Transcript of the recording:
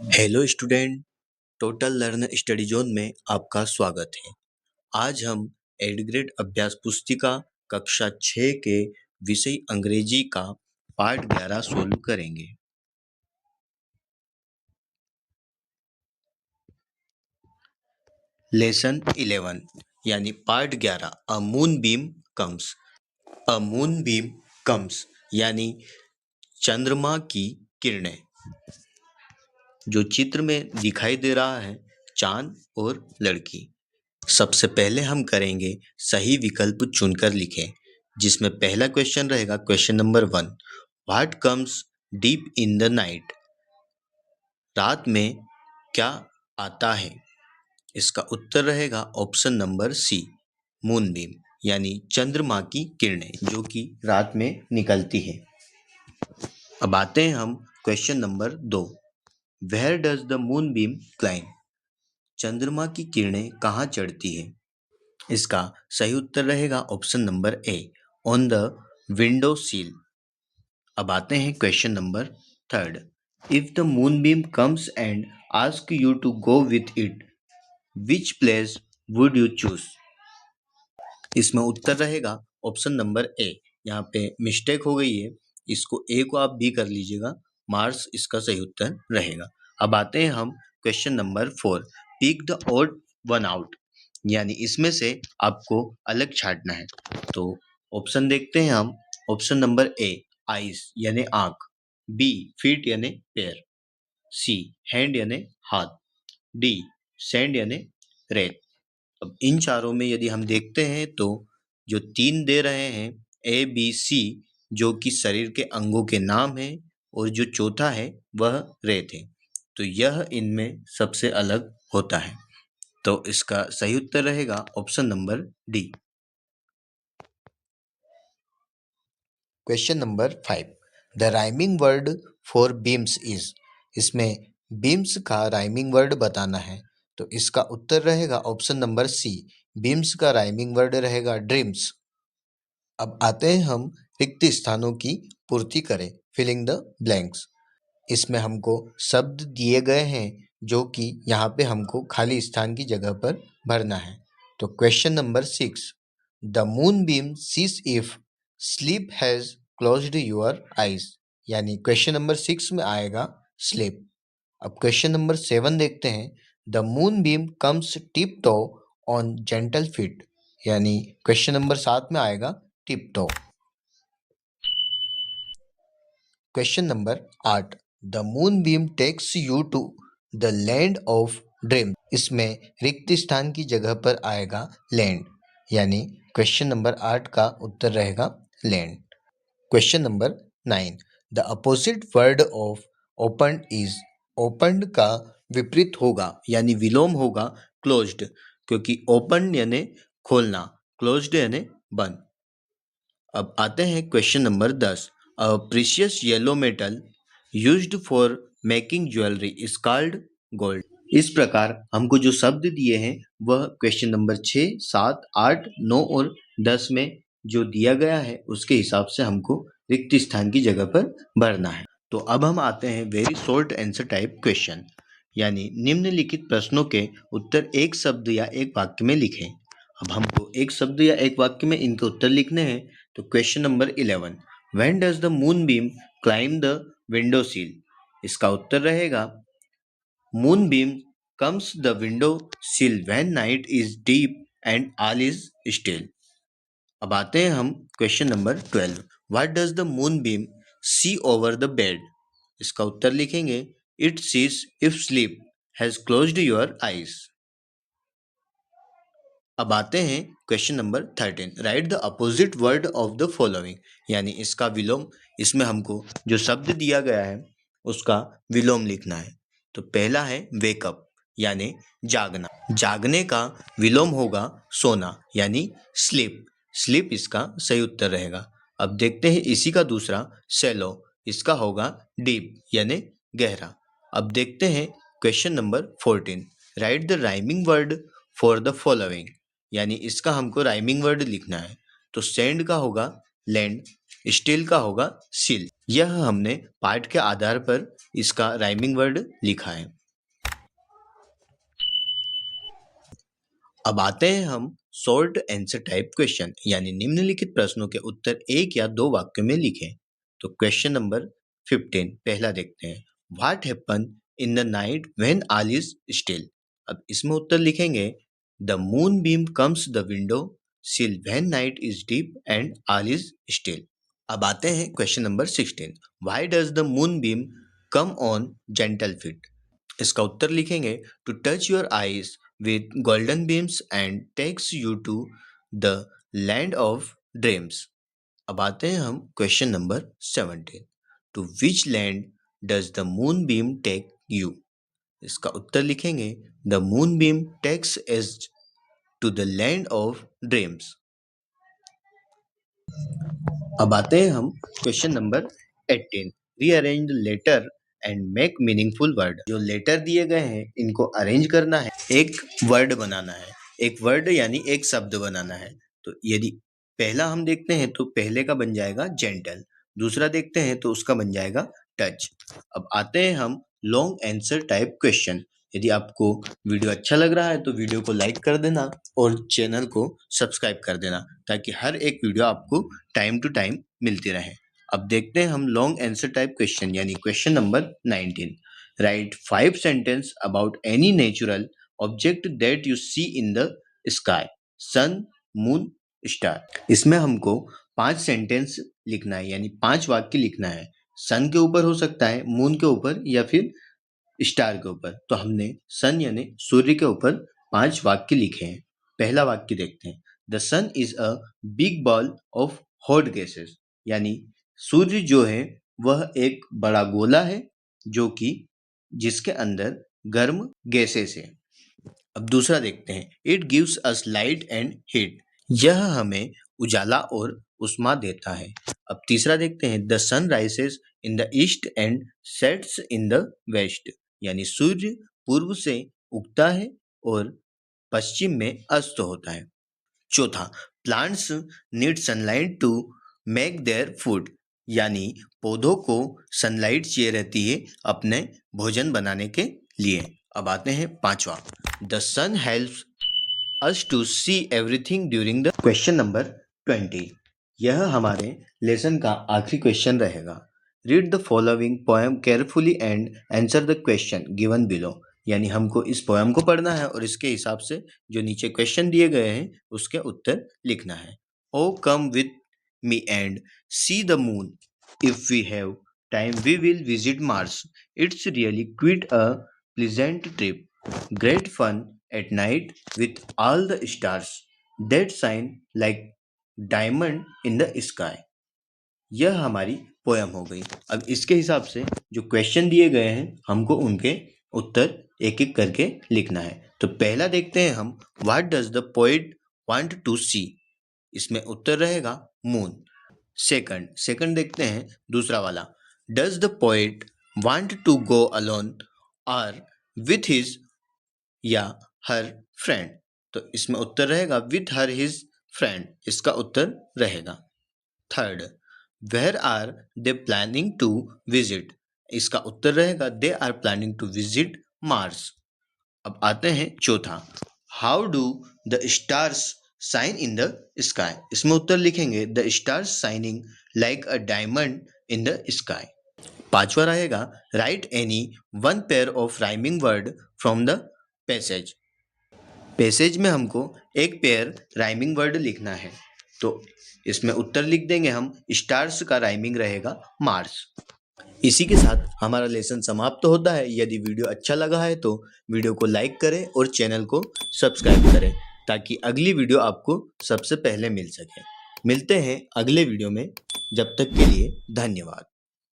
Hello student, total learn study zone में आपका स्वागत है। आज हम एड ग्रेड अभ्यास पुस्तिका कक्षा 6 के विषय अंग्रेजी का पार्ट 11 सोल्व करेंगे। लेसन 11 यानी part 11 a moon beam comes. A moon beam comes यानी चंद्रमा की किरणें। जो चित्र में दिखाई दे रहा है चांद और लड़की। सबसे पहले हम करेंगे सही विकल्प चुनकर लिखें, जिसमें पहला क्वेश्चन रहेगा question number 1, what comes deep in the night. रात में क्या आता है? इसका उत्तर रहेगा ऑप्शन नंबर सी, मूनबीम यानी चंद्रमा की किरणें जो कि रात में निकलती है। अब आते हैं हम question number 2, where does the moonbeam climb. चंद्रमा की किरणें कहाँ चढ़ती है? इसका सही उत्तर रहेगा option number A, on the window sill. अब आते हैं question number 3, if the moonbeam comes and ask you to go with it, which place would you choose. इसमें उत्तर रहेगा ऑप्शन नंबर ए। यहाँ पे मिस्टेक हो गई है, इसको ए को आप बी कर लीजिएगा, मार्स इसका सही उत्तर रहेगा। अब आते हैं हम question number 4, pick the odd one out, यानी इसमें से आपको अलग छांटना है। तो ऑप्शन देखते हैं हम, ऑप्शन नंबर ए आइज यानी आंख, बी फीट यानी पैर, सी हैंड यानी हाथ, डी सैंड यानी रेत। अब इन चारों में यदि हम देखते हैं तो जो 3 दे रहे हैं ए बी सी, जो कि शरीर के अंगों के नाम है, और जो चौथा है वह रेत है, तो यह इनमें सबसे अलग होता है। तो इसका सही उत्तर रहेगा option number D. Question number 5, the rhyming word for beams is. इसमें बीम्स का राइमिंग वर्ड बताना है, तो इसका उत्तर रहेगा ऑप्शन नंबर सी, बीम्स का राइमिंग वर्ड रहेगा ड्रीम्स। अब आते हैं हम रिक्त स्थानों की पूर्ति करें, फिलिंग द ब्लैंक्स। इसमें हमको शब्द दिए गए हैं जो कि यहाँ पे हमको खाली स्थान की जगह पर भरना है। तो question number 6, the moon beam sees if sleep has closed your eyes, यानी क्वेश्चन नंबर 6 में आएगा स्लीप। अब क्वेश्चन नंबर 7 देखते हैं, the moon beam comes tip toe on gentle feet, यानी क्वेश्चन नंबर 7 में आएगा tip toe. Question number 8, the moon beam takes you to the land of dream. इसमें रिक्त स्थान की जगह पर आएगा लैंड, यानी क्वेश्चन नंबर 8 का उत्तर रहेगा land. Question number 9, the opposite word of open is. Open का विपरीत होगा यानी विलोम होगा क्लोज्ड, क्योंकि ओपन यानी खोलना, क्लोज्ड यानी बंद। अब आते हैं question number 10, a precious yellow metal used for making jewellery is called gold. इस प्रकार हमको जो शब्द दिए हैं वह क्वेश्चन नंबर 6, 7, 8, 9 और 10 में जो दिया गया है उसके हिसाब से हमको रिक्त स्थान की जगह पर भरना है। तो अब हम आते हैं very short answer type question, यानी निम्नलिखित प्रश्नों के उत्तर एक शब्द या एक वाक्य में लिखें। अब हमको एक शब्द या एक वाक्य में इनके उत्तर लिखने हैं। तो question number 11, when does the moon beam climb the window sill. इसका उत्तर रहेगा moonbeam comes the window sill when night is deep and all is still. अब आते हैं हम question number 12, what does the moonbeam see over the bed. इसका उत्तर लिखेंगे it sees if sleep has closed your eyes. अब आते हैं question number 13, write the opposite word of the following, यानी इसका विलोम। इसमें हमको जो शब्द दिया गया है उसका विलोम लिखना है। तो पहला है वेकअप यानी जागना, जागने का विलोम होगा सोना यानी स्लीप, स्लीप इसका सही उत्तर रहेगा। अब देखते हैं इसी का दूसरा शैलो, इसका होगा डीप यानी गहरा। अब देखते हैं question number 14, right the rhyming word for the following, यानी इसका हमको राइमिंग वर्ड लिखना है। तो सैंड का होगा लैंड, स्टील का होगा सील। यह हमने पाठ के आधार पर इसका राइमिंग वर्ड लिखा है। अब आते हैं हम शॉर्ट आंसर टाइप क्वेश्चन यानी निम्नलिखित प्रश्नों के उत्तर एक या दो वाक्यों में लिखें। तो क्वेश्चन नंबर 15 पहला देखते हैं। What happen in the night when all is still. अब इसमें उत्तर लिखेंगे the moon beam comes the window sill when night is deep and all is still. अब आते हैं question number 16। Why does the moon beam come on gentle feet. इसका उत्तर लिखेंगे to touch your eyes with golden beams and takes you to the land of dreams. अब आते हैं हम question number 17। To which land does the moon beam take you. इसका उत्तर लिखेंगे the moon beam takes us to the land of dreams. अब आते हैं हम question number 18। Rearrange letter and make meaningful word. जो लेटर दिए गए हैं इनको अरेंज करना है, एक वर्ड बनाना है। एक वर्ड यानी एक शब्द बनाना है। तो यदि पहला हम देखते हैं तो पहले का बन जाएगा जेंटल, दूसरा देखते हैं तो उसका बन जाएगा टच। अब आते हैं हम लॉन्ग आंसर टाइप क्वेश्चन। यदि आपको वीडियो अच्छा लग रहा है तो वीडियो को लाइक कर देना और चैनल को सब्सक्राइब कर देना ताकि हर एक वीडियो आपको टाइम टू टाइम मिलती रहे। अब देखते हैं हम लॉन्ग आंसर टाइप क्वेश्चन यानी question number 19। Write 5 sentence about any natural object that you see in the sky, sun, moon, star. इसमें हमको 5 सेंटेंस लिखना है यानी 5 वाक्य लिखना है। सन के ऊपर हो सकता है, मून के ऊपर या फिर स्टार के ऊपर। तो हमने सन यानी सूर्य के ऊपर 5 वाक्य लिखे हैं। पहला वाक्य देखते हैं। The sun is a big ball of hot gases, यानी सूर्य जो है वह एक बड़ा गोला है जो कि जिसके अंदर गर्म गैसेस है। अब दूसरा देखते हैं। It gives us light and heat, यह हमें उजाला और उष्मा देता है। अब तीसरा देखते हैं। The sun rises in the east and sets in the west, यानी सूर्य पूर्व से उगता है और पश्चिम में अस्त होता है। चौथा, plants need sunlight to make their food, यानी पौधों को सनलाइट चाहिए रहती है अपने भोजन बनाने के लिए। अब आते हैं पांचवा। The sun helps us to see everything during the question number 20। यह हमारे लेसन का आखिरी क्वेश्चन रहेगा। Read the following poem carefully and answer the question given below, यानी हमको इस पोएम को पढ़ना है और इसके हिसाब से जो नीचे क्वेश्चन दिए गए हैं उसके उत्तर लिखना है। Oh come with me and see the moon, if we have time we will visit Mars, it's really quite a pleasant trip, great fun at night with all the stars that shine like diamond in the sky। यह हमारी poem हो गई। अब इसके हिसाब से जो question दिए गए हैं हमको उनके उत्तर एक एक करके लिखना है। तो पहला देखते हैं हम। What does the poet want to see, इसमें उत्तर रहेगा मून। सेकंड देखते हैं दूसरा वाला। Does the poet want to go alone और विथ हिज या हर फ्रेंड, तो इसमें उत्तर रहेगा विथ हर हिज फ्रेंड, इसका उत्तर रहेगा। Third, where are they planning to visit, इसका उत्तर रहेगा they are planning to visit Mars. अब आते हैं चौथा। How do the stars shine in the sky, इसमें उत्तर लिखेंगे the stars shining like a diamond in the sky. पांचवा रहेगा। Write any one pair of rhyming word from the passage, passage में हमको एक पेयर राइमिंग वर्ड लिखना है। तो इसमें उत्तर लिख देंगे हम। स्टार्स का राइमिंग रहेगा मार्स। इसी के साथ हमारा लेसन समाप्त होता है। यदि वीडियो अच्छा लगा है तो वीडियो को लाइक करें और चैनल को सब्सक्राइब करें ताकि अगली वीडियो आपको सबसे पहले मिल सके। मिलते हैं अगले वीडियो में, जब तक के लिए धन्यवाद।